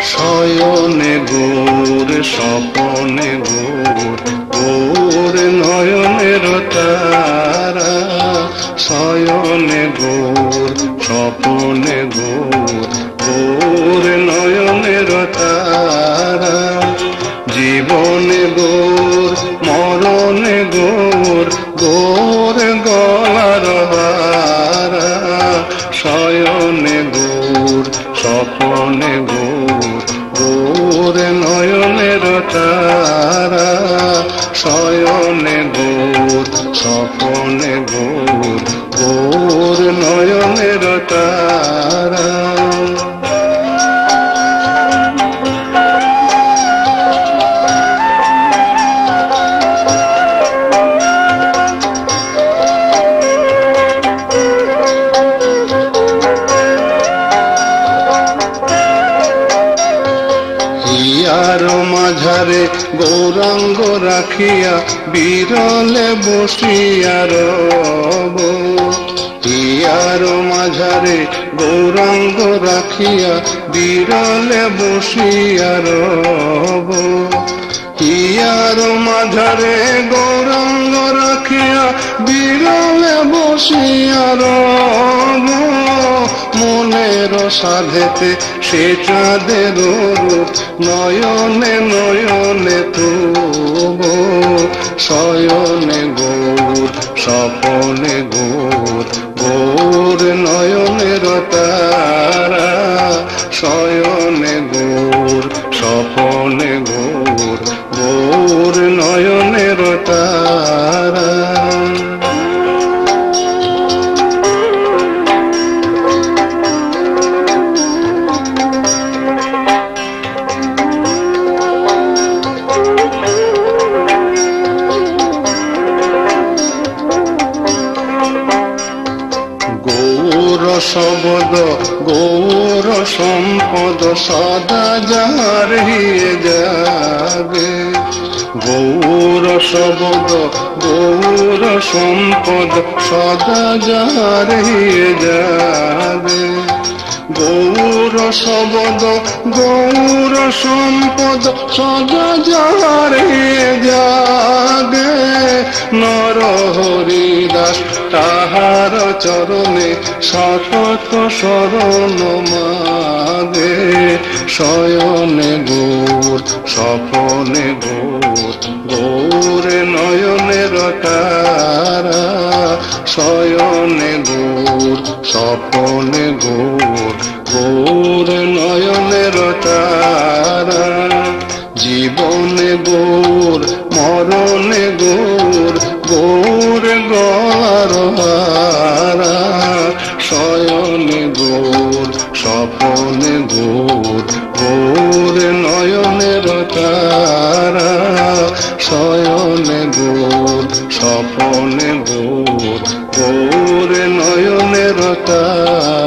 শয়নে গোর স্বপনে গোর গোর নয়নের তারা শয়নে গোর স্বপনে গোর গোর নয়নের তারা জীবনে গোর মরণে গোর গোর গলার হারা শয়নে গোর স্বপনে গোর গোর নয়নের তারা শয়নে গোর স্বপনে গোর গোর নয়নের তারা হিয়ার মাঝারে গৌরাঙ্গ রাখিয়া বিরলে বসিয়া রব হিয়ার মাঝারে গৌরাঙ্গ রাখিয়া বিরলে বসিয়া রব হিয়ার মাঝারে গৌরাঙ্গ রাখিয়া বিরলে বসিয়া রব মনের সাধেতে সে চাঁদের রূপ নয়নে নয়নে তুব শয়নে গৌর স্বপনে গৌর গৌর নয়নের তারা শয়নে গৌর স্বপনে গৌর গৌর নয়নের তারা গৌর শবদ গৌর সম্পদ সদা যাহার হিয়ে যাবে গৌর শবদ গৌর সম্পদ সদা যাহার হিয়ে যাবে গৌর শবদ গৌর সম্পদ সদা যাহার হিয়ে যাবে নর হরিদাস তাহার চরণে সতত শরণ মাগে শয়নে গৌর স্বপনে গৌর গৌর নয়নের তারা শয়নে গৌর স্বপনে গৌর গৌর নয়নের তারা জীবনে গৌর মরণে গৌর গৌর গলার হারা শয়নে গৌর স্বপনে গৌর গৌর নয়নের তারা শয়নে গৌর স্বপনে গৌর গৌর নয়নের তারা।